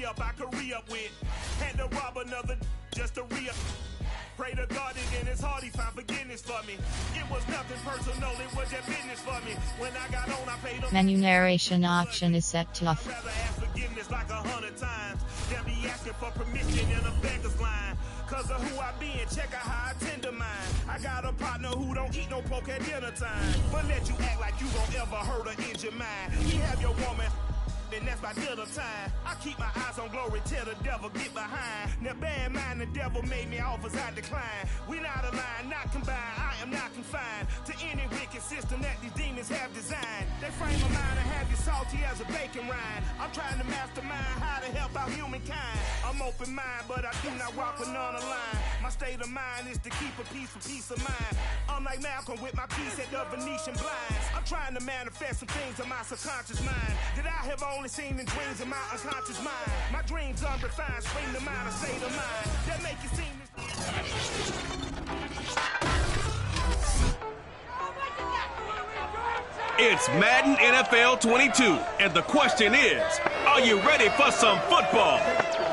re-up I could re-up with. Had to rob another just to re-up. Pray to God again, it's hard he found forgiveness for me. It was nothing personal, it was just business for me. When I got on, I paid him. Menu narration option is set to off. Rather ask forgiveness like 100 times. They'll be asking for permission in a beggar's line. Cause of who I be and check out how I tend to mine. I got a partner who don't eat no pork at dinner time. But let you act like you gon' ever hurt or injure mine. He have your woman, and that's by dinner time. I keep my eyes on glory till the devil get behind. Now bear in mind the devil made me offers I decline. We not aligned, not combined, I am not confined to any wicked system that these demons have designed. They frame of mind and have you salty as a bacon rind. I'm trying to mastermind how to help out humankind. I'm open mind, but I do not walk with none aligned. My state of mind is to keep a peace for peace of mind. I'm like Malcolm with my piece at the Venetian blinds. I'm trying to manifest some things in my subconscious mind that I have only seen in dreams in my unconscious mind. My dreams unrefined, spring to mind, a state of mind that make you seem this. It's Madden NFL 22, and the question is, are you ready for some football?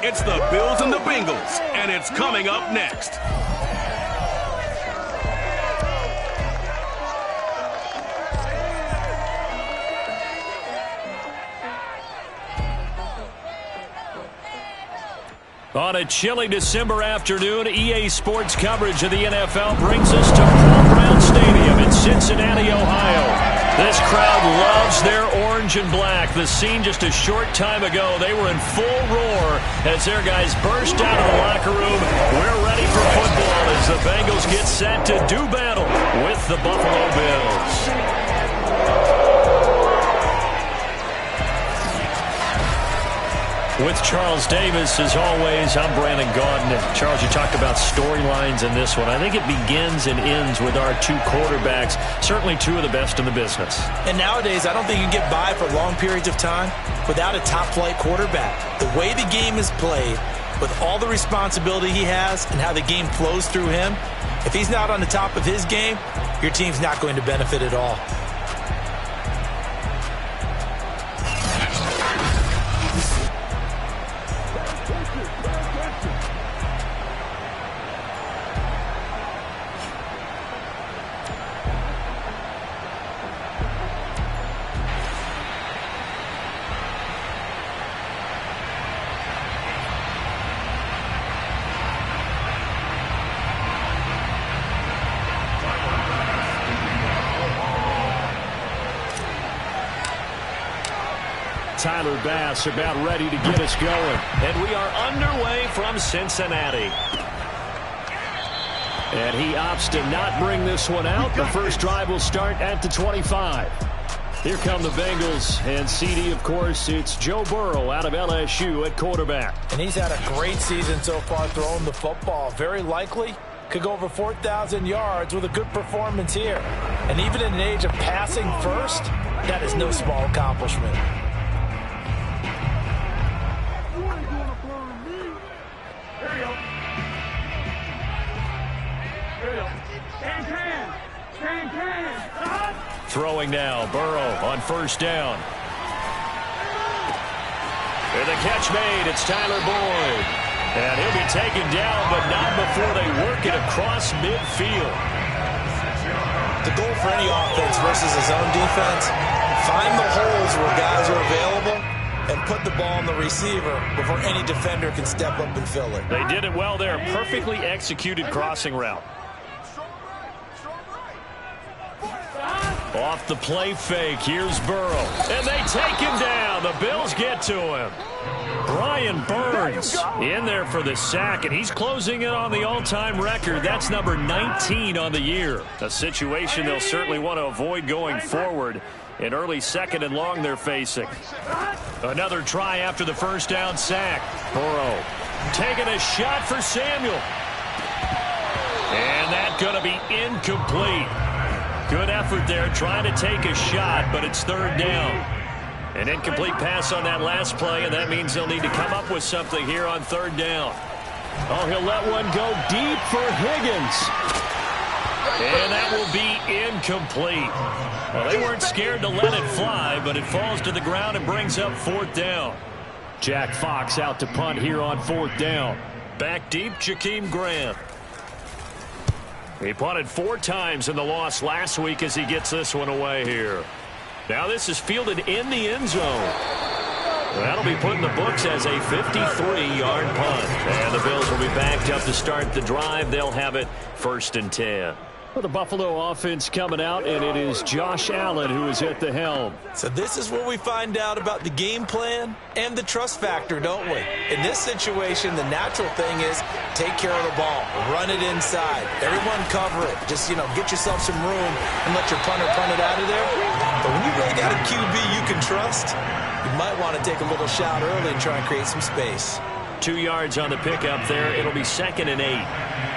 It's the Bills and the Bengals, and it's coming up next. On a chilly December afternoon, EA Sports coverage of the NFL brings us to Paul Brown Stadium in Cincinnati, Ohio. This crowd loves their orange and black. The scene just a short time ago, they were in full roar as their guys burst out of the locker room. We're ready for football as the Bengals get set to do battle with the Buffalo Bills. With Charles Davis, as always, I'm Brandon Gaudin. And Charles, you talked about storylines in this one. I think it begins and ends with our two quarterbacks, certainly two of the best in the business. And nowadays, I don't think you can get by for long periods of time without a top-flight quarterback. The way the game is played, with all the responsibility he has and how the game flows through him, if he's not on the top of his game, your team's not going to benefit at all. Tyler Bass about ready to get us going. And we are underway from Cincinnati. And he opts to not bring this one out. The first drive will start at the 25. Here come the Bengals. And CD, of course, it's Joe Burrow out of LSU at quarterback. And he's had a great season so far throwing the football. Very likely could go over 4,000 yards with a good performance here. And even in an age of passing first, that is no small accomplishment. Throwing now, Burrow on first down. And the catch made, it's Tyler Boyd. And he'll be taken down, but not before they work it across midfield. The goal for any offense versus his own defense, find the holes where guys are available and put the ball on the receiver before any defender can step up and fill it. They did it well there. Perfectly executed crossing route. Off the play fake, here's Burrow. And they take him down. The Bills get to him. Brian Burns in there for the sack, and he's closing in on the all-time record. That's number 19 on the year. A situation they'll certainly want to avoid going forward. An early second and long they're facing. Another try after the first down sack. Burrow taking a shot for Samuel. And that's going to be incomplete. Good effort there, trying to take a shot, but it's third down. An incomplete pass on that last play, and that means they'll need to come up with something here on third down. Oh, he'll let one go deep for Higgins. And that will be incomplete. Well, they weren't scared to let it fly, but it falls to the ground and brings up fourth down. Jack Fox out to punt here on 4th down. Back deep, Jakeem Grant. He punted 4 times in the loss last week as he gets this one away here. Now this is fielded in the end zone. That'll be put in the books as a 53-yard punt. And the Bills will be backed up to start the drive. They'll have it 1st and 10. Well, the Buffalo offense coming out, and it is Josh Allen who is at the helm. So this is where we find out about the game plan and the trust factor, don't we? In this situation, the natural thing is take care of the ball, run it inside, everyone cover it. Just, get yourself some room and let your punter punt it out of there. But when you really got a QB you can trust, you might want to take a little shot early and try and create some space. 2 yards on the pickup there. It'll be 2nd and 8.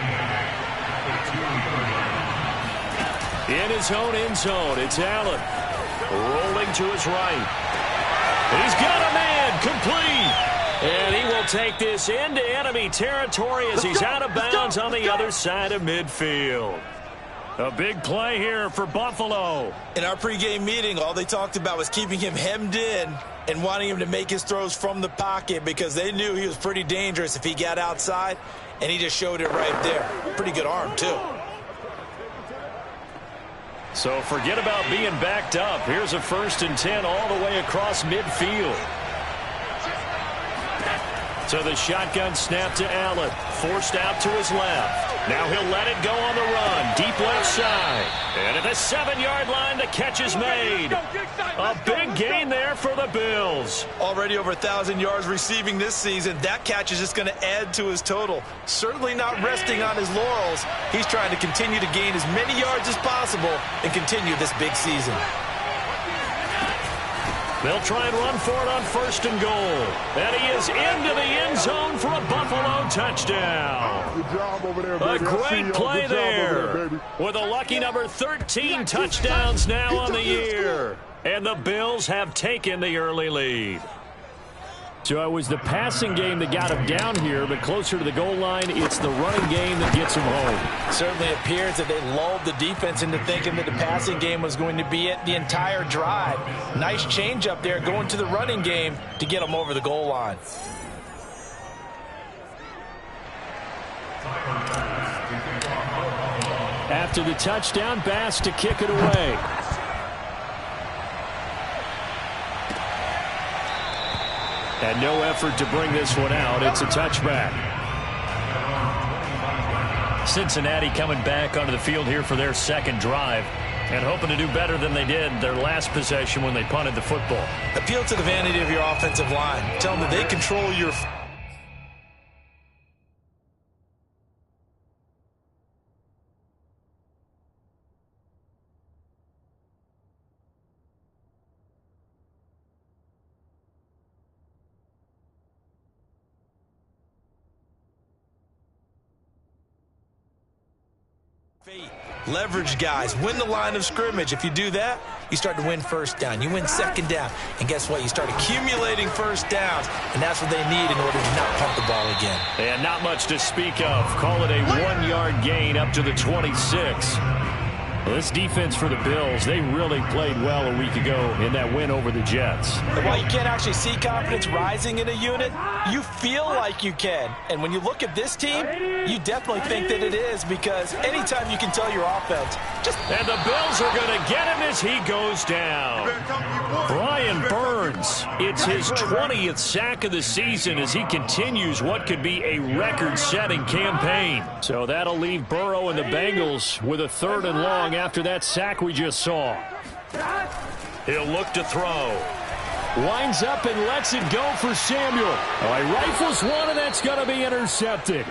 In his own end zone, it's Allen. Rolling to his right. He's got a man, complete. And he will take this into enemy territory as he's out of bounds on the other side of midfield. A big play here for Buffalo. In our pregame meeting, all they talked about was keeping him hemmed in and wanting him to make his throws from the pocket because they knew he was pretty dangerous if he got outside, and he just showed it right there. Pretty good arm, too. So forget about being backed up. Here's a 1st and 10 all the way across midfield. So the shotgun snap to Allen. Forced out to his left. Now he'll let it go on the run. Deep left side. And at the 7-yard line, the catch is made. A big gain there for the Bills. Already over 1,000 yards receiving this season. That catch is just going to add to his total. Certainly not resting on his laurels. He's trying to continue to gain as many yards as possible and continue this big season. They'll try and run for it on 1st and goal. And he is into the end zone for a Buffalo touchdown. Good job over there, baby. A great play there. With a lucky number 13 touchdowns now on the year. And the Bills have taken the early lead. So it was the passing game that got him down here, but closer to the goal line, it's the running game that gets him home. Certainly appears that they lulled the defense into thinking that the passing game was going to be it the entire drive. Nice change up there going to the running game to get him over the goal line. After the touchdown, Bass to kick it away. And no effort to bring this one out. It's a touchback. Cincinnati coming back onto the field here for their 2nd drive and hoping to do better than they did their last possession when they punted the football. Appeal to the vanity of your offensive line. Tell them that they control your... Leverage guys, win the line of scrimmage. If you do that, you start to win 1st down. You win 2nd down. And guess what? You start accumulating 1st downs, and that's what they need in order to not pump the ball again. And not much to speak of. Call it a 1-yard gain up to the 26. Well, this defense for the Bills, they really played well a week ago in that win over the Jets. And while you can't actually see confidence rising in a unit, you feel like you can. And when you look at this team, you definitely think that it is, because anytime you can tell your offense, And the Bills are going to get him as he goes down. Brian Burns, it's his 20th sack of the season as he continues what could be a record-setting campaign. So that'll leave Burrow and the Bengals with a 3rd and long after that sack we just saw. He'll look to throw. Winds up and lets it go for Samuel. Oh, he rifles one, and that's going to be intercepted.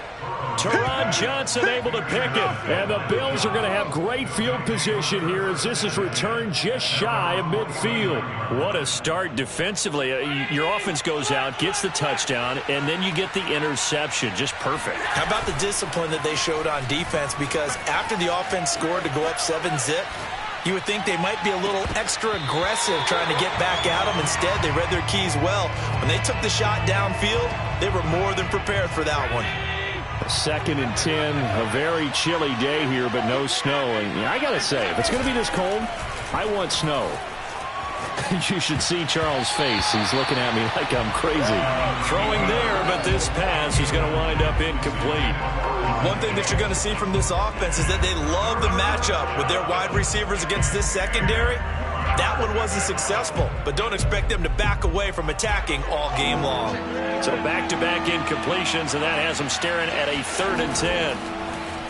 Teron Johnson able to pick it. And the Bills are going to have great field position here as this is returned just shy of midfield. What a start defensively. Your offense goes out, gets the touchdown, and then you get the interception. Just perfect. How about the discipline that they showed on defense? Because after the offense scored to go up 7-zip, you would think they might be a little extra aggressive trying to get back at them. Instead, they read their keys well. When they took the shot downfield, they were more than prepared for that one. 2nd and 10, a very chilly day here, but no snow. And I got to say, if it's going to be this cold, I want snow. You should see Charles' face. He's looking at me like I'm crazy. Throwing there, but this pass is going to wind up incomplete. One thing that you're going to see from this offense is that they love the matchup with their wide receivers against this secondary. That one wasn't successful, but don't expect them to back away from attacking all game long. So back-to-back incompletions, and that has them staring at a 3rd and 10.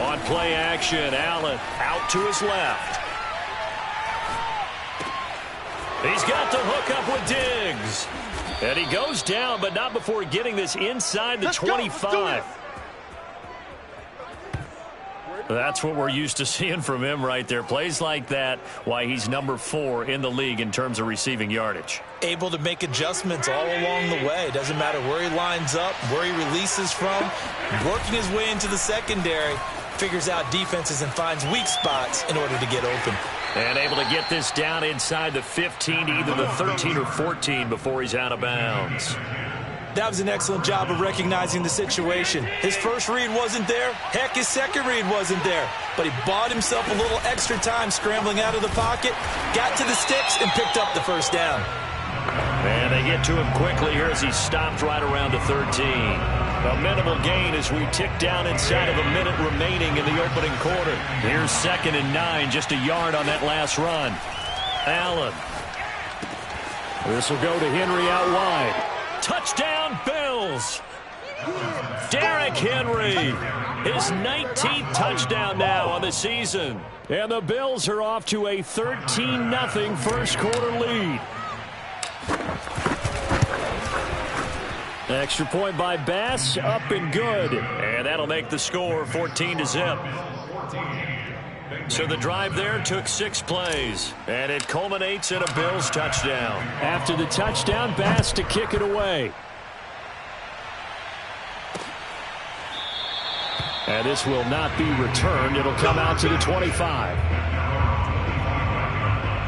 On play action, Allen out to his left. He's got the hook up with Diggs. And he goes down, but not before getting this inside the 25. That's what we're used to seeing from him right there. Plays like that, why he's number 4 in the league in terms of receiving yardage. Able to make adjustments all along the way. Doesn't matter where he lines up, where he releases from. Working his way into the secondary, figures out defenses and finds weak spots in order to get open. And able to get this down inside the 15 to either the 13 or 14 before he's out of bounds. That was an excellent job of recognizing the situation. His first read wasn't there. Heck, his second read wasn't there. But he bought himself a little extra time scrambling out of the pocket, got to the sticks, and picked up the first down. And they get to him quickly here as he stopped right around the 13. A minimal gain as we tick down inside of a minute remaining in the opening quarter. Here's 2nd and 9, just a yard on that last run. Allen. This will go to Henry out wide. Touchdown, Bills! Derrick Henry, his 19th touchdown now on the season. And the Bills are off to a 13-0 first quarter lead. Extra point by Bass, up and good. And that'll make the score 14-0. So the drive there took 6 plays, and it culminates in a Bills touchdown. After the touchdown, Bass to kick it away. And this will not be returned. It'll come out to the 25.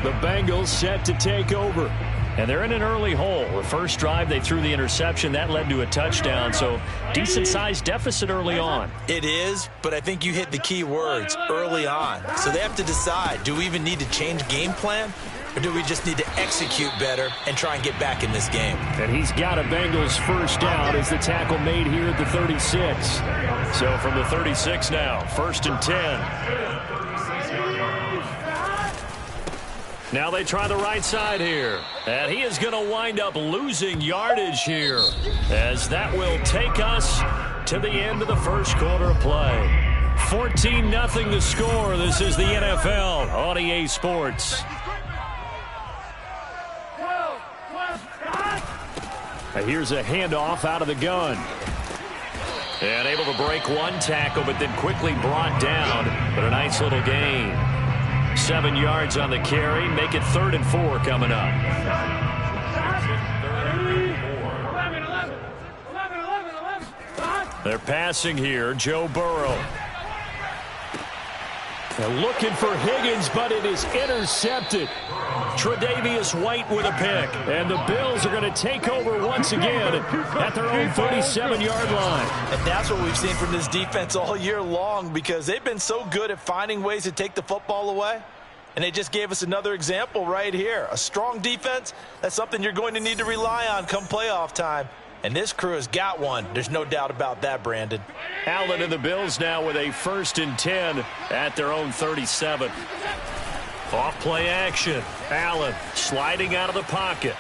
The Bengals set to take over. And they're in an early hole. The first drive, they threw the interception. That led to a touchdown, so decent-sized deficit early on. It is, but I think you hit the key words, early on. So they have to decide, do we even need to change game plan, or do we just need to execute better and try and get back in this game? And he's got a Bengals first down as the tackle made here at the 36. So from the 36 now, 1st and 10. Now they try the right side here. And he is going to wind up losing yardage here, as that will take us to the end of the first quarter of play. 14-0 the score. This is the NFL on EA Sports. Here's a handoff out of the gun. And able to break one tackle, but then quickly brought down. But a nice little gain. 7 yards on the carry. Make it 3rd and 4 coming up. They're passing here. Joe Burrow. They're looking for Higgins, but it is intercepted. Tre'Davious White with a pick. And the Bills are going to take over once again at their own 37-yard line. And that's what we've seen from this defense all year long, because they've been so good at finding ways to take the football away. And they just gave us another example right here. A strong defense, that's something you're going to need to rely on come playoff time. And this crew has got one. There's no doubt about that, Brandon. Allen and the Bills now with a 1st and 10 at their own 37. Off play action. Allen sliding out of the pocket.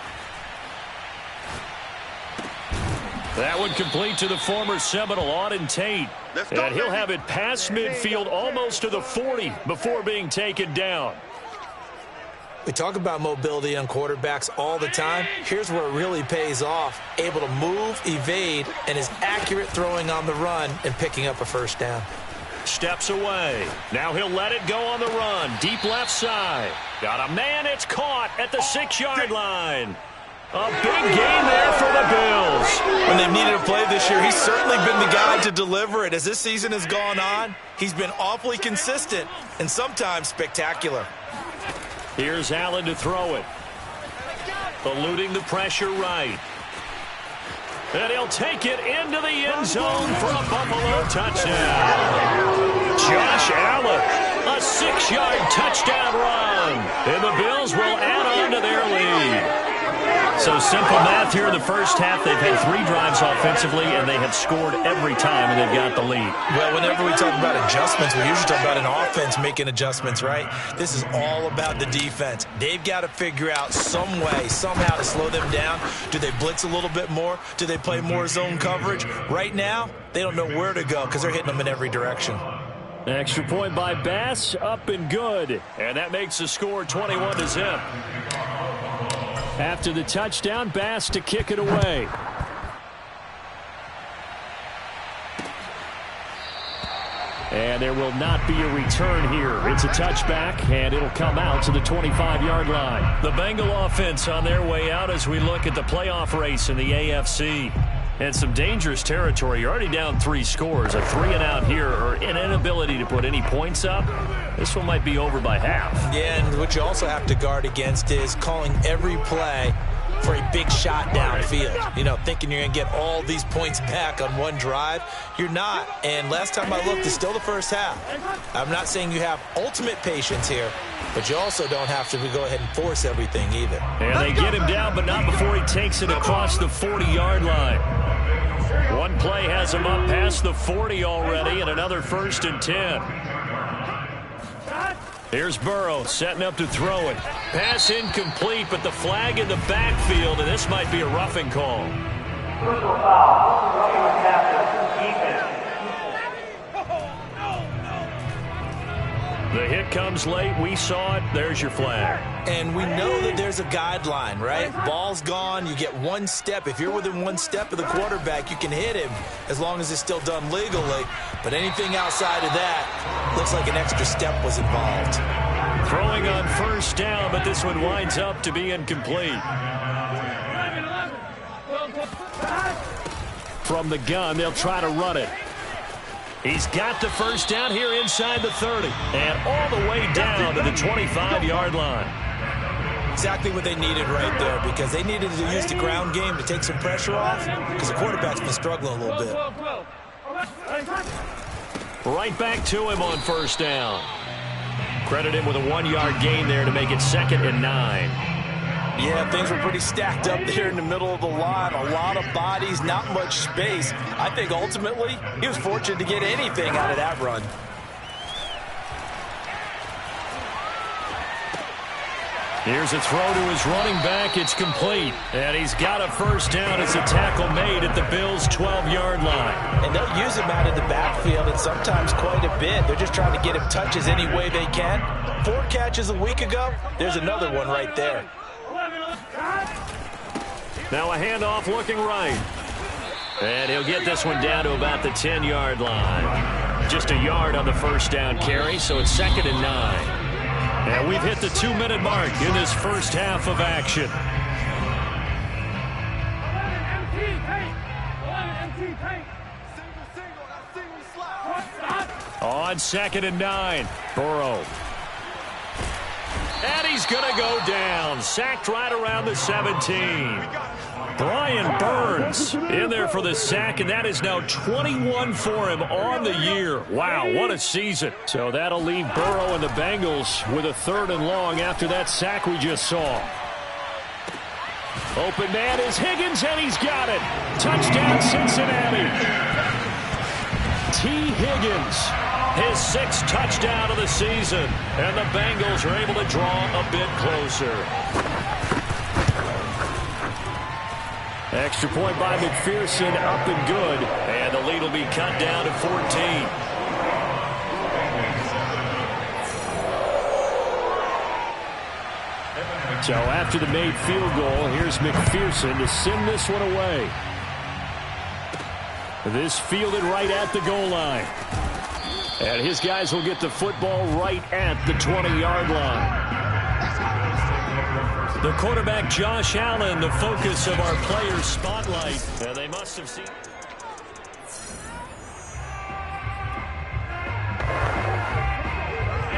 That one complete to the former Seminole, Auden Tate. And he'll have it past midfield almost to the 40 before being taken down. We talk about mobility on quarterbacks all the time. Here's where it really pays off. Able to move, evade, and is accurate throwing on the run and picking up a first down. Steps away. Now he'll let it go on the run. Deep left side. Got a man. It's caught at the 6-yard line. A big gain there for the Bills. When they've needed a play this year, he's certainly been the guy to deliver it. As this season has gone on, he's been awfully consistent and sometimes spectacular. Here's Allen to throw it. Eluding the pressure right. And he'll take it into the end zone for a Buffalo touchdown. Josh Allen A 6-yard touchdown run. And the Bills will add on to their lead. So simple math here in the first half. They've had 3 drives offensively, and they have scored every time, and they've got the lead. Well, whenever we talk about adjustments, we usually talk about an offense making adjustments, right? This is all about the defense. They've got to figure out some way, somehow to slow them down. Do they blitz a little bit more? Do they play more zone coverage? Right now, they don't know where to go because they're hitting them in every direction. Extra point by Bass, up and good. And that makes the score 21-0. After the touchdown, Bass to kick it away. And there will not be a return here. It's a touchback, and it'll come out to the 25-yard line. The Bengal offense on their way out as we look at the playoff race in the AFC. And some dangerous territory. You're already down 3 scores. A 3-and-out here, or an inability to put any points up. This one might be over by half. Yeah, and what you also have to guard against is calling every play for a big shot downfield. You know, thinking you're going to get all these points back on one drive. You're not. And last time I looked, it's still the first half. I'm not saying you have ultimate patience here, but you also don't have to go ahead and force everything either. And they get him down, but not before he takes it across the 40-yard line. One play has him up past the 40 already, and another 1st and 10. Here's Burrow setting up to throw it. Pass incomplete, but the flag in the backfield, and this might be a roughing call. The hit comes late. We saw it. There's your flag. And we know that there's a guideline, right? Ball's gone. You get 1 step. If you're within 1 step of the quarterback, you can hit him as long as it's still done legally. But anything outside of that, looks like an extra step was involved. Throwing on 1st down, but this one winds up to be incomplete. From the gun, they'll try to run it. He's got the 1st down here inside the 30. And all the way down to the 25-yard line. Exactly what they needed right there, because they needed to use the ground game to take some pressure off, because the quarterback's been struggling a little bit. Right back to him on 1st down. Credit him with a 1-yard gain there to make it 2nd and 9. Yeah, things were pretty stacked up there in the middle of the line. A lot of bodies, not much space. I think ultimately he was fortunate to get anything out of that run. Here's a throw to his running back. It's complete. And he's got a 1st down. It's a tackle made at the Bills' 12-yard line. And they'll use him out of the backfield, and sometimes quite a bit. They're just trying to get him touches any way they can. 4 catches a week ago. There's another one right there. Now a handoff looking right. And he'll get this one down to about the 10-yard line. Just a yard on the 1st down carry, so it's 2nd and 9. And we've hit the 2-minute mark in this first half of action. On 2nd and 9, Burrow. And he's going to go down. Sacked right around the 17. Brian Burns in there for the sack, and that is now 21 for him on the year. Wow, what a season. So that'll leave Burrow and the Bengals with a 3rd and long after that sack we just saw. Open man is Higgins, and he's got it. Touchdown, Cincinnati. T. Higgins, his 6th touchdown of the season, and the Bengals are able to draw a bit closer. Extra point by McPherson, up and good, and the lead will be cut down to 14. So after the made field goal, here's McPherson to send this one away. This fielded right at the goal line. And his guys will get the football right at the 20-yard line. The quarterback, Josh Allen, the focus of our players' spotlight. And they must have seen.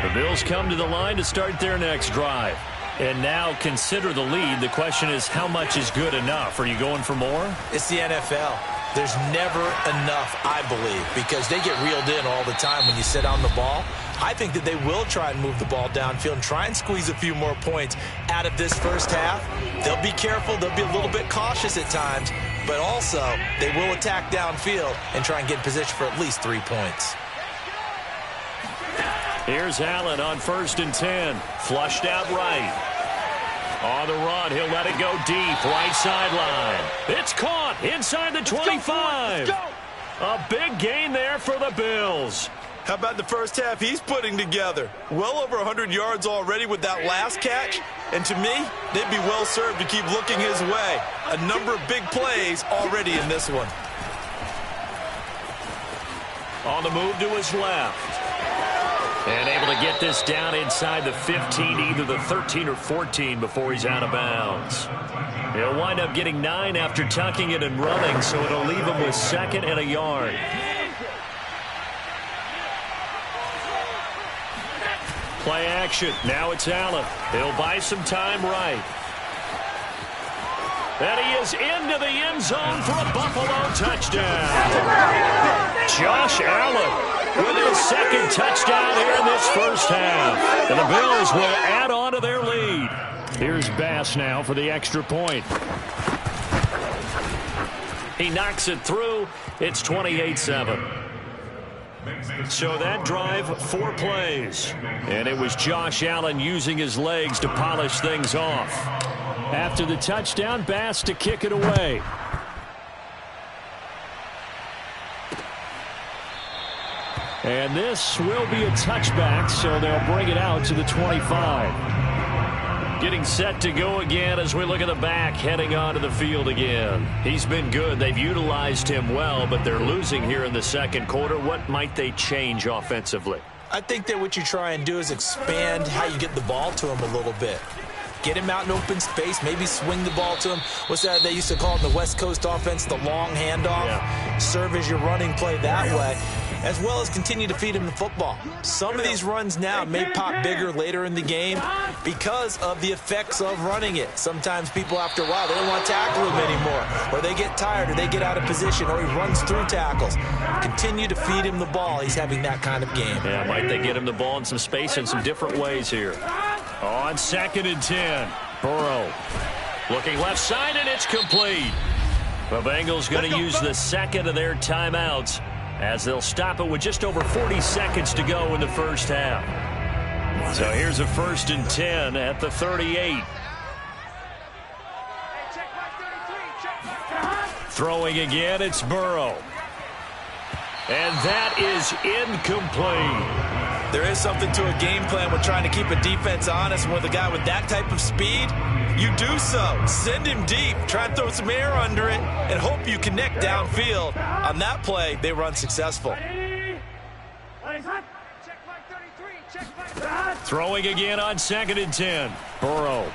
The Bills come to the line to start their next drive. And now consider the lead. The question is, how much is good enough? Are you going for more? It's the NFL. there's never enough, I believe, because they get reeled in all the time when you sit on the ball. I think that they will try and move the ball downfield and try and squeeze a few more points out of this first half. They'll be careful. They'll be a little bit cautious at times, but also they will attack downfield and try and get in position for at least 3 points. Here's Allen on 1st and 10. Flushed out right. On the run, he'll let it go deep, right sideline. It's caught inside the 25. A big gain there for the Bills. How about the first half he's putting together? Well over 100 yards already with that last catch. And to me, they'd be well served to keep looking his way. A number of big plays already in this one. On the move to his left. And able to get this down inside the 15, either the 13 or 14 before he's out of bounds. He'll wind up getting 9 after tucking it and running, so it'll leave him with 2nd and a yard. Play action. Now it's Allen. He'll buy some time right. And he is into the end zone for a Buffalo touchdown. Josh Allen with his 2nd touchdown here in this first half. And the Bills will add on to their lead. Here's Bass now for the extra point. He knocks it through. It's 28-7. So that drive, 4 plays. And it was Josh Allen using his legs to polish things off. After the touchdown, Bass to kick it away. And this will be a touchback, so they'll bring it out to the 25. Getting set to go again as we look at the back, heading onto the field again. He's been good. They've utilized him well, but they're losing here in the second quarter. What might they change offensively? I think that what you try and do is expand how you get the ball to him a little bit. Get him out in open space, maybe swing the ball to him. What's that they used to call in the West Coast offense, the long handoff? Yeah. Serve as your running play that way, as well as continue to feed him the football. Some of these runs now may pop bigger later in the game because of the effects of running it. Sometimes people, after a while, they don't want to tackle him anymore, or they get tired, or they get out of position, or he runs through tackles. Continue to feed him the ball. He's having that kind of game. Yeah, might they get him the ball in some space in some different ways here. On 2nd and 10, Burrow looking left side, and it's complete. The Bengals going to use the 2nd of their timeouts as they'll stop it with just over 40 seconds to go in the first half. So here's a 1st and 10 at the 38. Throwing again, it's Burrow. And that is incomplete. There is something to a game plan with trying to keep a defense honest. With a guy with that type of speed, you do so. Send him deep. Try and throw some air under it and hope you connect downfield. On that play, they run successful. Throwing again on 2nd and 10. Burrow.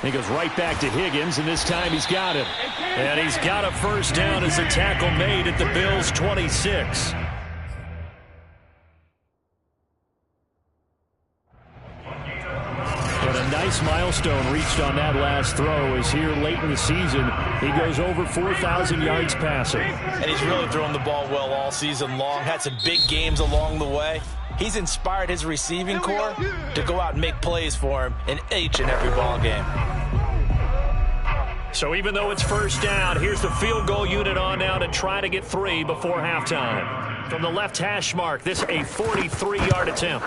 He goes right back to Higgins, and this time he's got him. And he's got a first down as a tackle made at the Bills' 26. But a nice milestone reached on that last throw as here late in the season, he goes over 4,000 yards passing. And he's really thrown the ball well all season long. Had some big games along the way. He's inspired his receiving corps to go out and make plays for him in each and every ball game. So even though it's first down, here's the field goal unit on now to try to get 3 before halftime. From the left hash mark, this a 43-yard attempt.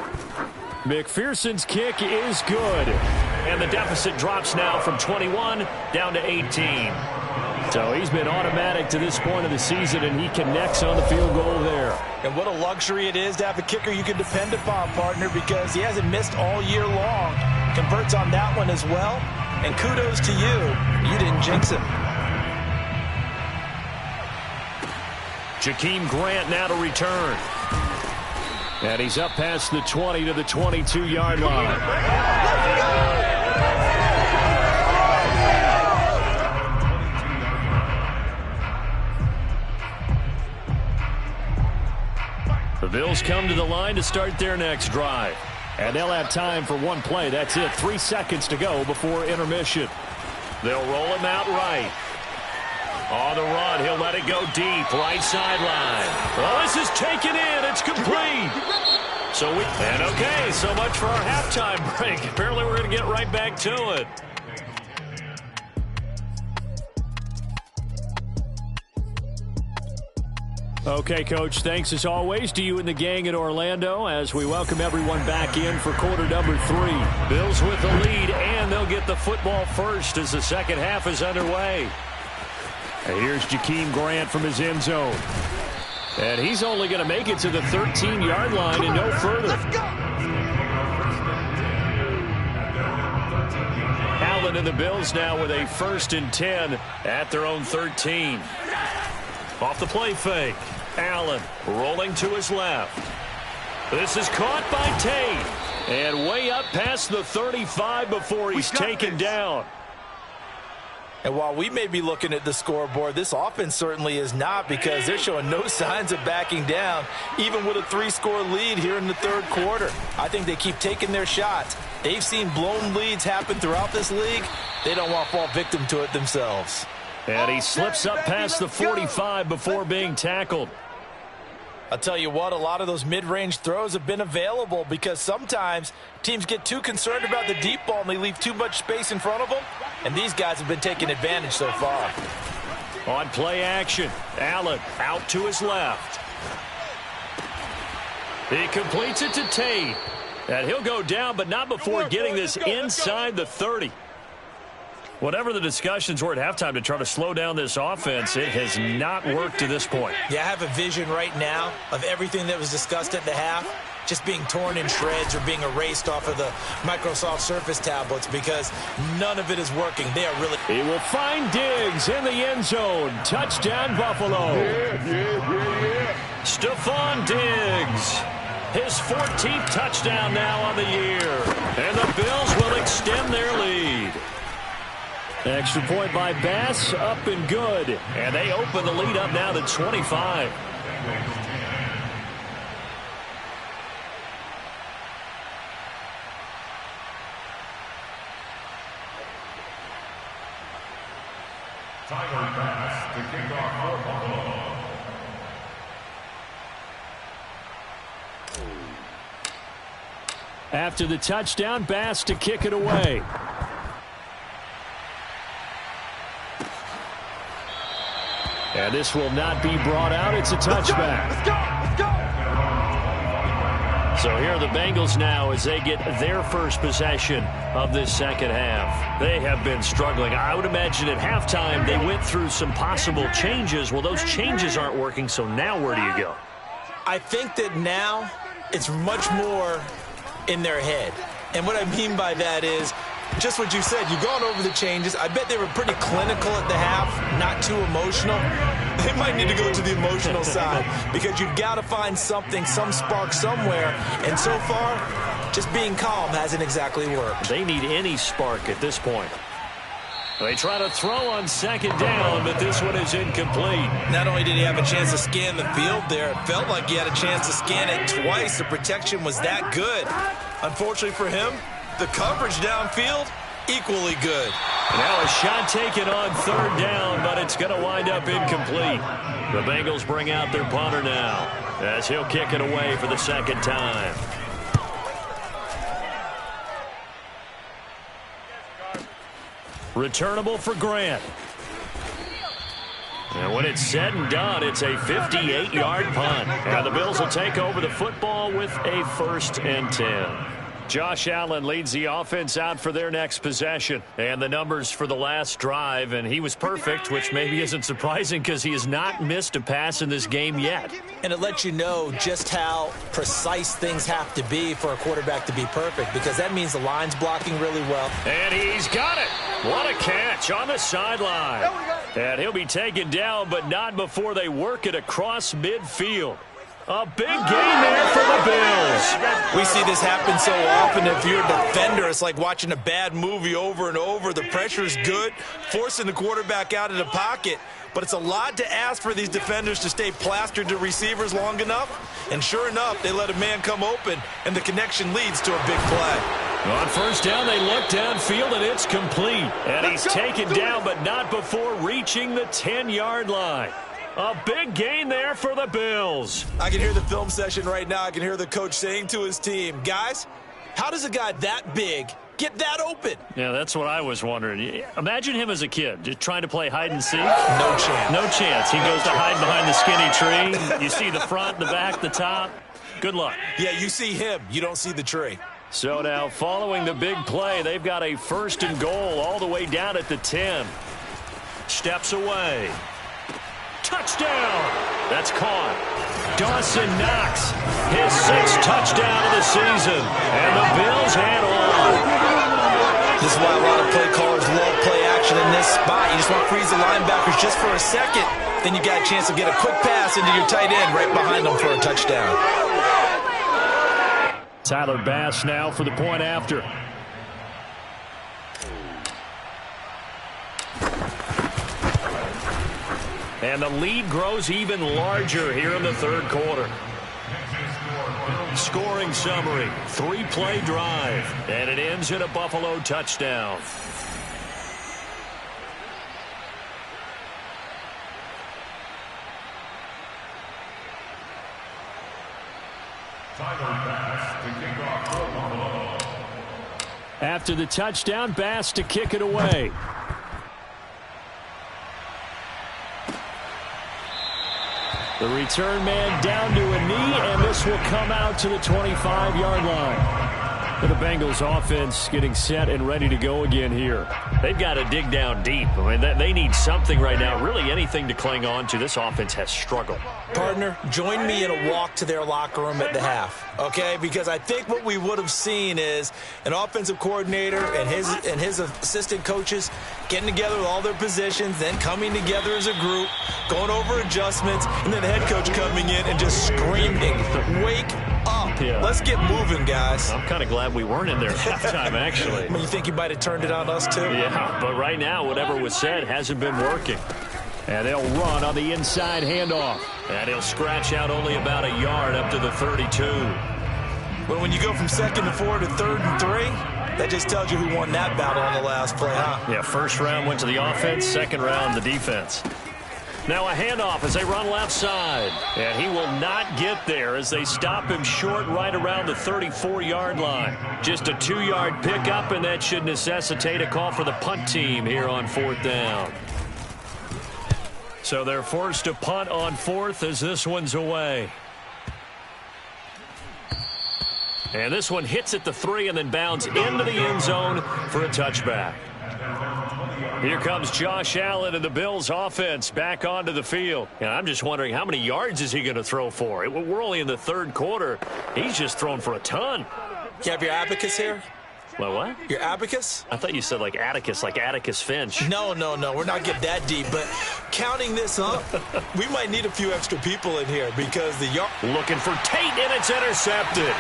McPherson's kick is good. And the deficit drops now from 21 down to 18. So he's been automatic to this point of the season, and he connects on the field goal there. And what a luxury it is to have a kicker you can depend upon, partner, because he hasn't missed all year long. Converts on that one as well. And kudos to you. You didn't jinx him. Jakeem Grant now to return. And he's up past the 20 to the 22-yard line. The Bills come to the line to start their next drive. And they'll have time for one play. That's it. 3 seconds to go before intermission. They'll roll him out right. On the run, he'll let it go deep, right sideline. Well, this is taken in. It's complete. So much for our halftime break. Apparently we're going to get right back to it. Okay, Coach, thanks as always to you and the gang in Orlando as we welcome everyone back in for quarter number 3. Bills with the lead, and they'll get the football first as the second half is underway. And here's Jakeem Grant from his end zone. And he's only going to make it to the 13-yard line and no further. Allen and the Bills now with a 1st and 10 at their own 13. Off the play fake. Allen rolling to his left. This is caught by Tate. And way up past the 35 before he's taken down. And while we may be looking at the scoreboard, this offense certainly is not, because they're showing no signs of backing down, even with a 3-score lead here in the third quarter. I think they keep taking their shots. They've seen blown leads happen throughout this league. They don't want to fall victim to it themselves. And he slips up past the 45 before being tackled. I'll tell you what, a lot of those mid-range throws have been available because sometimes teams get too concerned about the deep ball and they leave too much space in front of them. And these guys have been taking advantage so far. On play action, Allen out to his left. He completes it to Tate. And he'll go down, but not before getting this inside the 30. Whatever the discussions were at halftime to try to slow down this offense, it has not worked to this point. Yeah, I have a vision right now of everything that was discussed at the half just being torn in shreds or being erased off of the Microsoft Surface tablets because none of it is working. They are really... He will find Diggs in the end zone. Touchdown, Buffalo. Stephon Diggs. His 14th touchdown now on the year. And the Bills will extend their lead. Extra point by Bass, up and good. And they open the lead up now to 25. Tyler Bass to kick off for Buffalo. After the touchdown, Bass to kick it away. And this will not be brought out. It's a touchback. Let's go! So here are the Bengals now as they get their first possession of this second half. They have been struggling. I would imagine at halftime they went through some possible changes. Well, those changes aren't working, so now where do you go? I think that now it's much more in their head. And what I mean by that is just what you said. You've gone over the changes. I bet they were pretty clinical at the half, not too emotional. They might need to go to the emotional side because you've got to find something, some spark somewhere. And so far, just being calm hasn't exactly worked. They need any spark at this point. They try to throw on second down, but this one is incomplete. Not only did he have a chance to scan the field there, it felt like he had a chance to scan it twice. The protection was that good. Unfortunately for him, the coverage downfield, equally good. Now a shot taken on third down, but it's going to wind up incomplete. The Bengals bring out their punter now as he'll kick it away for the second time. Returnable for Grant. And when it's said and done, it's a 58-yard punt. And the Bills will take over the football with a 1st and 10. Josh Allen leads the offense out for their next possession. And the numbers for the last drive, and he was perfect, which maybe isn't surprising because he has not missed a pass in this game yet. And it lets you know just how precise things have to be for a quarterback to be perfect, because that means the line's blocking really well. And he's got it. What a catch on the sideline. And he'll be taken down, but not before they work it across midfield. A big game there for the Bills. We see this happen so often. If you're a defender, it's like watching a bad movie over and over. The pressure's good, forcing the quarterback out of the pocket. But it's a lot to ask for these defenders to stay plastered to receivers long enough. And sure enough, they let a man come open, and the connection leads to a big play. On first down, they look downfield, and it's complete. And he's taken down, but not before reaching the 10-yard line. A big gain there for the Bills. I can hear the film session right now. I can hear the coach saying to his team, guys, how does a guy that big get that open? Yeah, that's what I was wondering. Imagine him as a kid, just trying to play hide and seek. No chance. No chance. He goes to hide behind the skinny tree. You see the front, the back, the top. Good luck. Yeah, you see him. You don't see the tree. So now, following the big play, they've got a 1st and goal all the way down at the 10. Steps away. Touchdown! That's caught. Dawson Knox, his 6th touchdown of the season. And the Bills head on. This is why a lot of play callers love play action in this spot. You just want to freeze the linebackers just for a second. Then you got a chance to get a quick pass into your tight end right behind them for a touchdown. Tyler Bass now for the point after. And the lead grows even larger here in the 3rd quarter. Scoring summary, 3-play drive, and it ends in a Buffalo touchdown. After the touchdown, Bass to kick it away. The return man down to a knee, and this will come out to the 25-yard line. For the Bengals offense getting set and ready to go again here. They've got to dig down deep. I mean, they need something right now, really anything to cling on to. This offense has struggled. Partner, join me in a walk to their locker room at the half, okay? Because I think what we would have seen is an offensive coordinator and his assistant coaches getting together with all their positions, then coming together as a group, going over adjustments, and then the head coach coming in and just screaming, wake up. Yeah. Let's get moving, guys. I'm kind of glad we weren't in there at halftime, actually. I mean, you think you might have turned it on us, too? Yeah, but right now, whatever was said hasn't been working. And they'll run on the inside handoff. And he'll scratch out only about a yard up to the 32. Well, when you go from 2nd to 4 to 3rd and 3, that just tells you who won that battle on the last play, huh? Yeah, 1st round went to the offense, 2nd round the defense. Now a handoff as they run left side. And he will not get there as they stop him short right around the 34-yard line. Just a 2-yard pickup, and that should necessitate a call for the punt team here on 4th down. So they're forced to punt on 4th as this one's away. And this one hits at the 3 and then bounds into the end zone for a touchback. Here comes Josh Allen and the Bills offense back onto the field. And I'm just wondering, how many yards is he going to throw for? We're only in the 3rd quarter. He's just thrown for a ton. You have your abacus here? Well, what? Your abacus? I thought you said like Atticus Finch. No. We're not getting that deep. But counting this up, we might need a few extra people in here because the yard... Looking for Tate, and it's intercepted.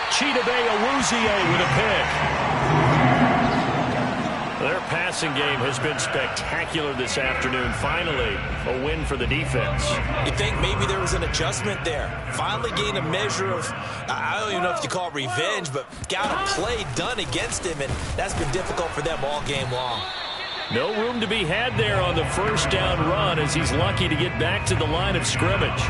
Chidobe Awuzie with a pick. Their passing game has been spectacular this afternoon. Finally, a win for the defense. You think maybe there was an adjustment there. Finally gained a measure of, I don't even know if you call it revenge, but got a play done against him, and that's been difficult for them all game long. No room to be had there on the 1st down run as he's lucky to get back to the line of scrimmage.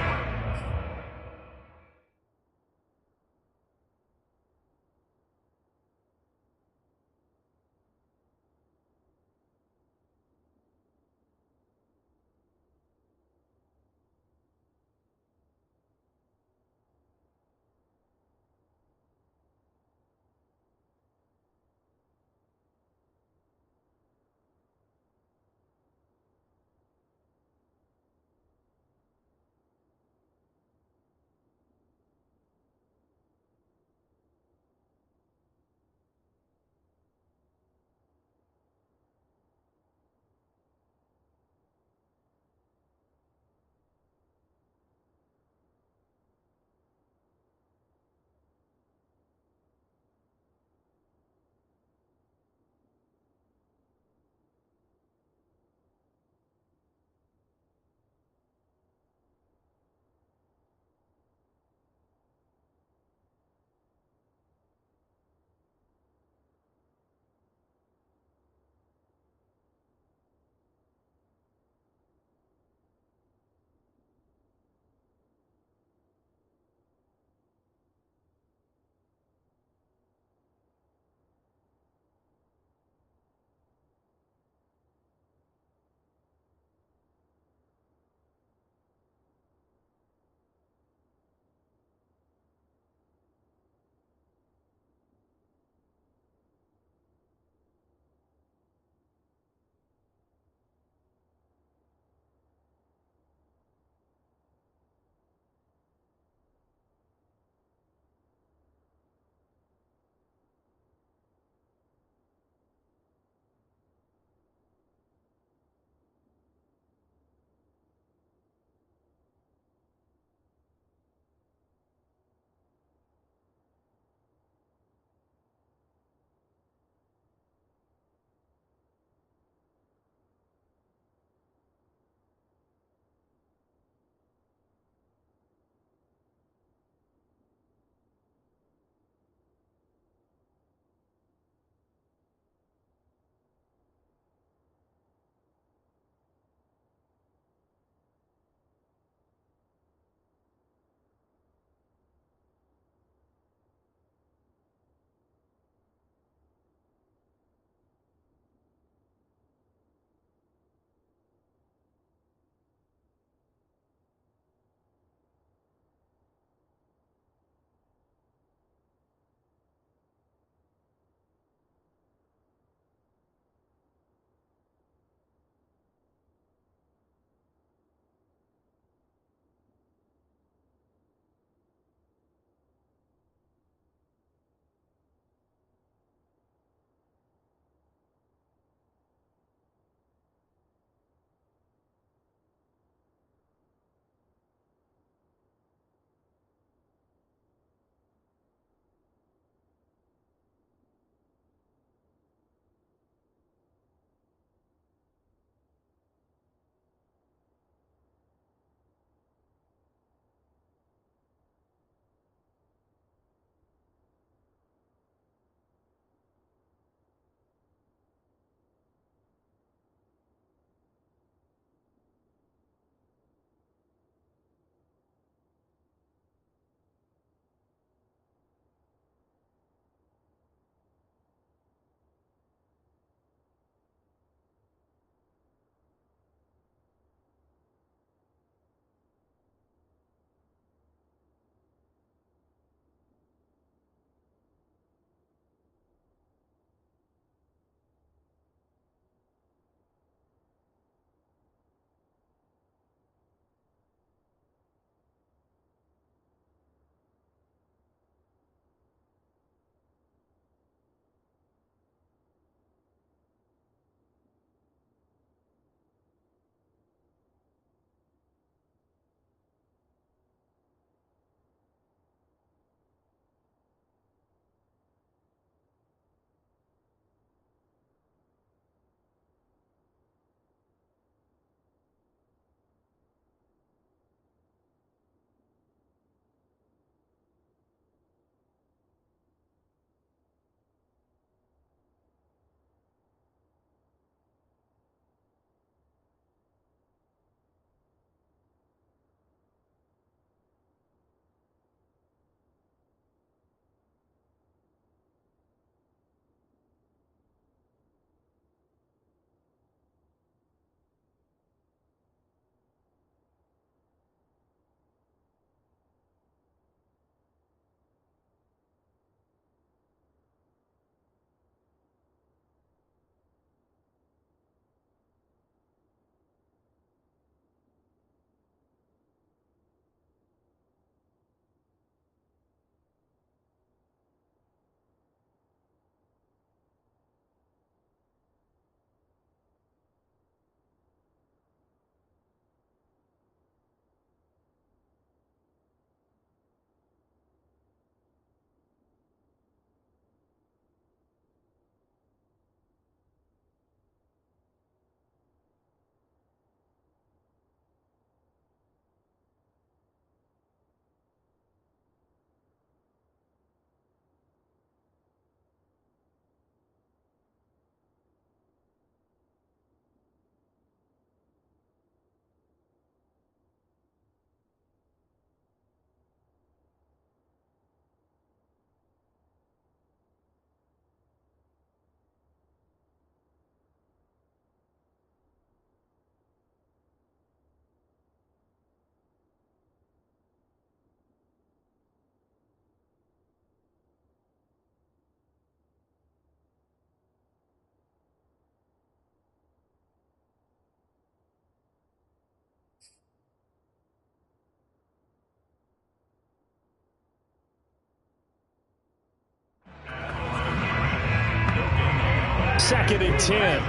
2nd and 10.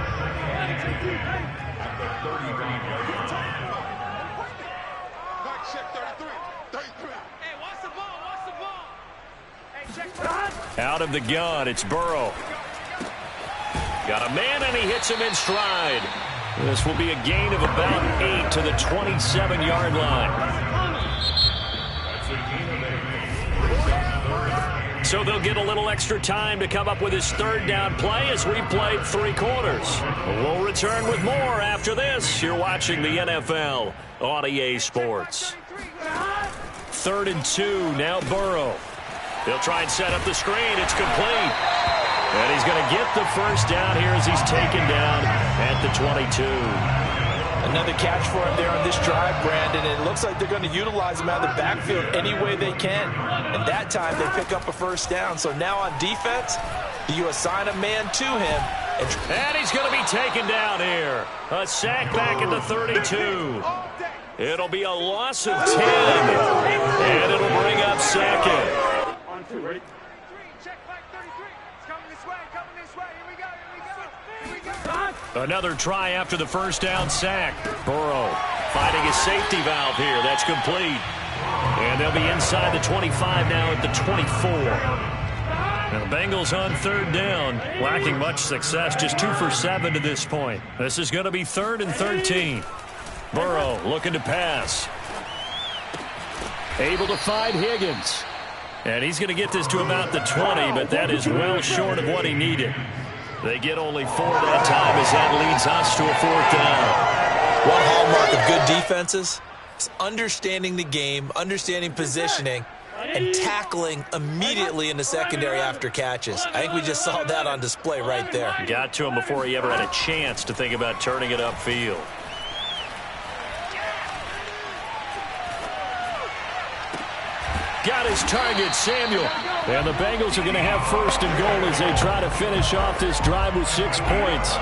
Out of the gun, it's Burrow. Got a man, and he hits him in stride. This will be a gain of about 8 to the 27-yard line. So they'll get a little extra time to come up with his third down play as we played 3 quarters. We'll return with more after this. You're watching the NFL on EA Sports. 3rd and 2, now Burrow. He'll try and set up the screen. It's complete. And he's going to get the first down here as he's taken down at the 22. Another catch for him there on this drive, Brandon. And it looks like they're going to utilize him out of the backfield any way they can. And that time they pick up a first down. So now on defense, you assign a man to him. And he's going to be taken down here. A sack back at the 32. It'll be a loss of 10. And it'll bring up 2nd. Ready? Check back 33. It's coming this way, Here we go. Another try after the first down sack. Burrow finding his safety valve here. That's complete. And they'll be inside the 25 now at the 24. And the Bengals on 3rd down, lacking much success, just 2 for 7 to this point. This is going to be 3rd and 13. Burrow looking to pass. Able to find Higgins. And he's going to get this to about the 20, but that is well short of what he needed. They get only 4 that time as that leads us to a 4th down. One hallmark of good defenses is understanding the game, understanding positioning, and tackling immediately in the secondary after catches. I think we just saw that on display right there. Got to him before he ever had a chance to think about turning it upfield. Got his target, Samuel. And the Bengals are going to have 1st and goal as they try to finish off this drive with 6 points.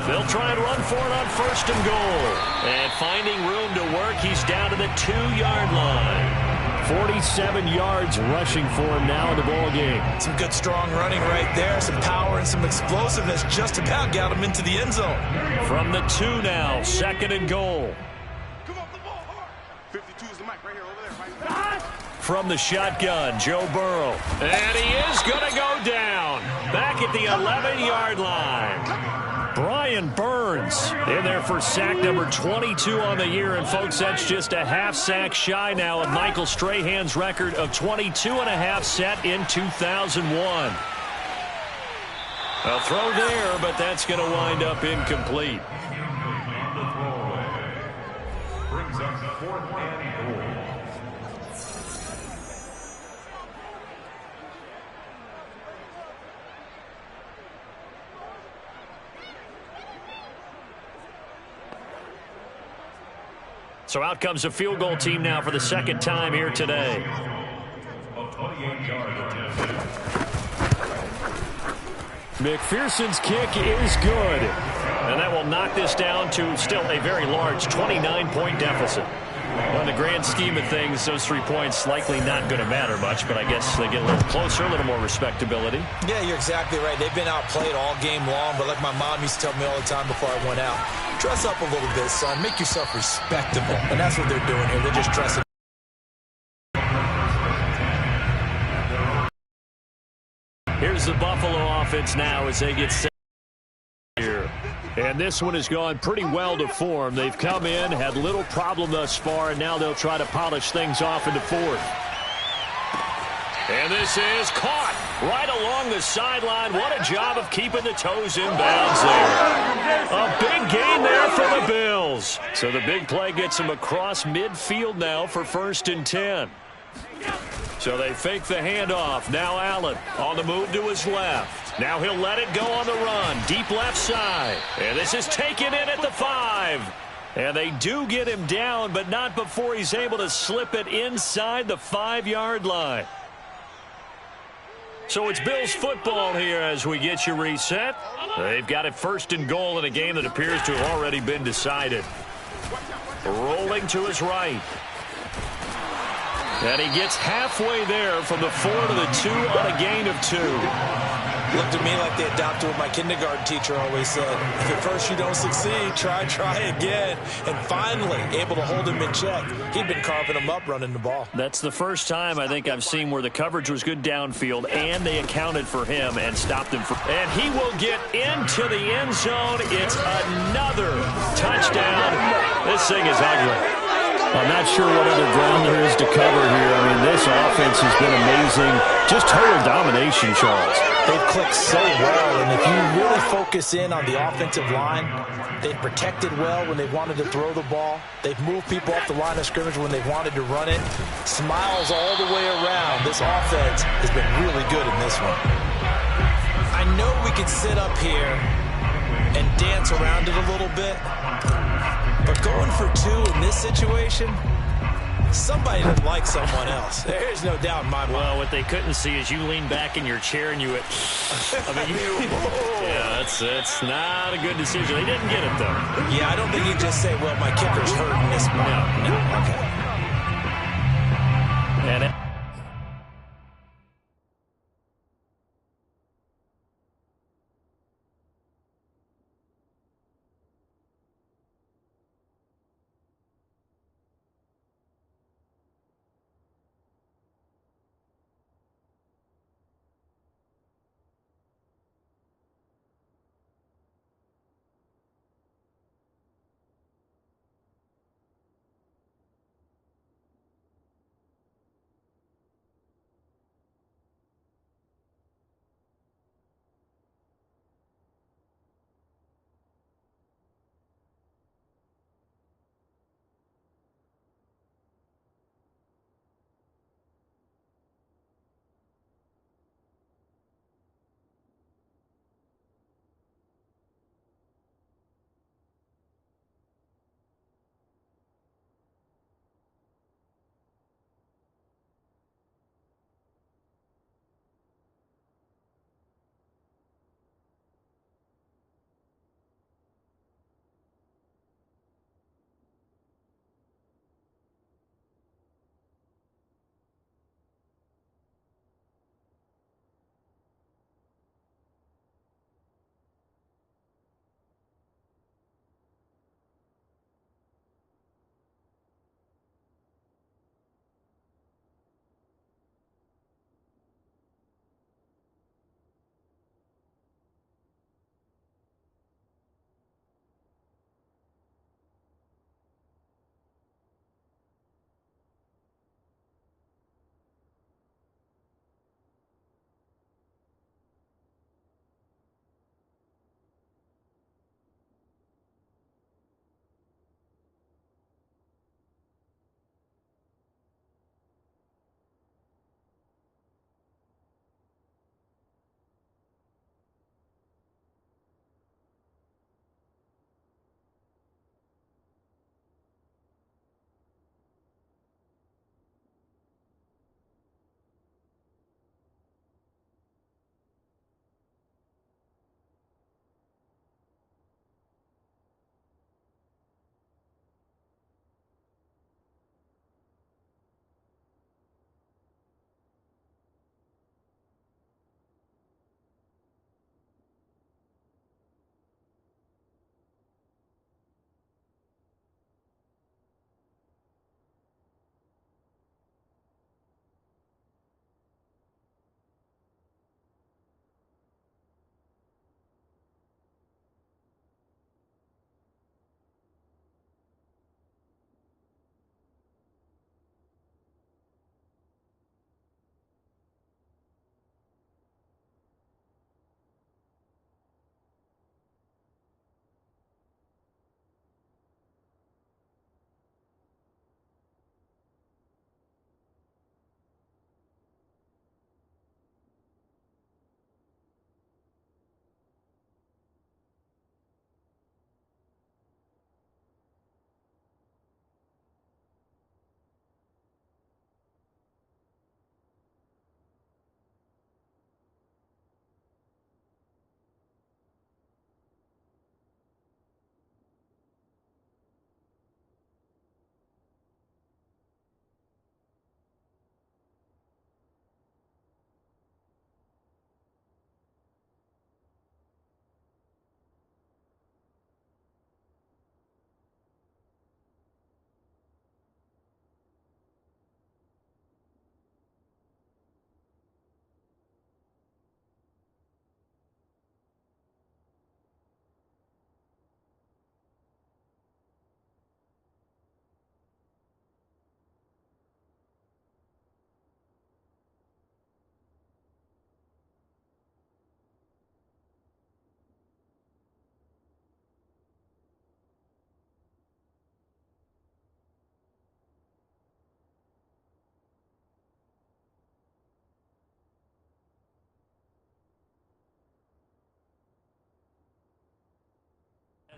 They'll try and run for it on 1st and goal. And finding room to work, he's down to the 2-yard line. 47 yards rushing for him now in the ball game. Some good strong running right there. Some power and some explosiveness just about got him into the end zone. From the 2 now, 2nd and goal. Come on, the ball hard. 52 is the mic right here, over there, right? From the shotgun, Joe Burrow. And he is going to go down. Back at the 11-yard line. Brian Burns in there for sack number 22 on the year. And, folks, that's just a half sack shy now of Michael Strahan's record of 22.5 set in 2001. A throw there, but that's going to wind up incomplete. Brings up 4th and goal. So out comes a field goal team now for the 2nd time here today. A 28-yard attempt. McPherson's kick is good. And that will knock this down to still a very large 29-point deficit. Well, in the grand scheme of things, those 3 points likely not going to matter much, but I guess they get a little closer, a little more respectability. Yeah, you're exactly right. They've been outplayed all game long, but like my mom used to tell me all the time before I went out, dress up a little bit, son. Make yourself respectable. And that's what they're doing here. They're just dressing. Here's the Buffalo offense now as they get set here. And this one has gone pretty well to form. They've come in, had little problem thus far, and now they'll try to polish things off into 4th. And this is caught right along the sideline. What a job of keeping the toes in bounds there. A big gain there for the Bills. So the big play gets them across midfield now for 1st and 10. So they fake the handoff. Now Allen on the move to his left. Now he'll let it go on the run. Deep left side. And this is taken in at the 5. And they do get him down, but not before he's able to slip it inside the 5-yard line. So it's Bills football here as we get you reset. They've got it 1st and goal in a game that appears to have already been decided. Rolling to his right. And he gets halfway there from the 4 to the 2 on a gain of 2. Looked to me like they adopted what my kindergarten teacher always said. If at first you don't succeed, try again. And finally, able to hold him in check. He'd been carving him up running the ball. That's the first time I think I've seen where the coverage was good downfield, and they accounted for him and stopped him. And he will get into the end zone. It's another touchdown. This thing is ugly. I'm not sure what other ground there is to cover here. I mean, this offense has been amazing. Just total domination, Charles. They've clicked so well, and if you really focus in on the offensive line, they've protected well when they wanted to throw the ball. They've moved people off the line of scrimmage when they've wanted to run it. Smiles all the way around. This offense has been really good in this one. I know we could sit up here and dance around it a little bit, but going for 2 in this situation, somebody didn't like someone else. There's no doubt in my mind. Well, what they couldn't see is you lean back in your chair and you went, yeah, that's not a good decision. They didn't get it, though. Yeah, I don't think you just say, well, my kicker's hurting this one. No, okay. And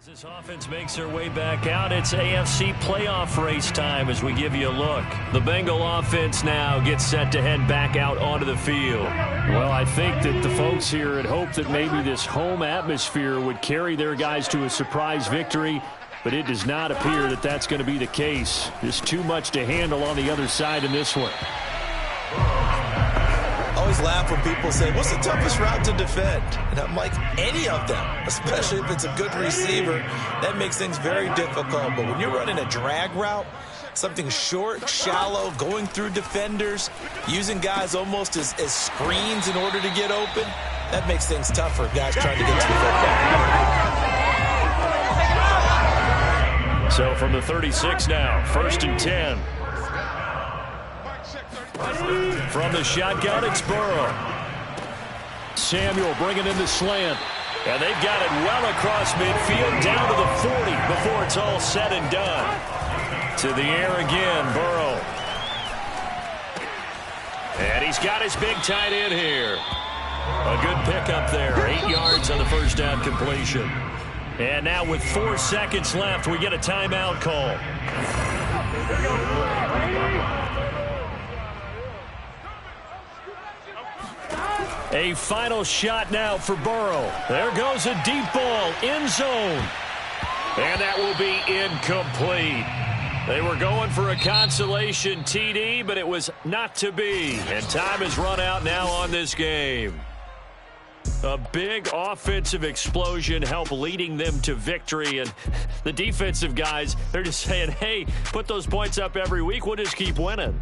As this offense makes their way back out, it's AFC playoff race time as we give you a look. The Bengal offense now gets set to head back out onto the field. Well, I think that the folks here had hoped that maybe this home atmosphere would carry their guys to a surprise victory, but it does not appear that that's going to be the case. There's too much to handle on the other side in this one. I always laugh when people say, what's the toughest route to defend? And I'm like, any of them, especially if it's a good receiver. That makes things very difficult. But when you're running a drag route, something short, shallow, going through defenders, using guys almost as screens in order to get open, that makes things tougher, guys trying to get to the football. So from the 36 now, 1st and 10. From the shotgun, it's Burrow. Samuel bringing in the slant. And they've got it well across midfield, down to the 40 before it's all said and done. To the air again, Burrow. And he's got his big tight end here. A good pickup there, 8 yards on the first down completion. And now with 4 seconds left, we get a timeout call. A final shot now for Burrow. There goes a deep ball, end zone. And that will be incomplete. They were going for a consolation TD, but it was not to be. And time has run out now on this game. A big offensive explosion helped leading them to victory. And the defensive guys, they're just saying, hey, put those points up every week. We'll just keep winning.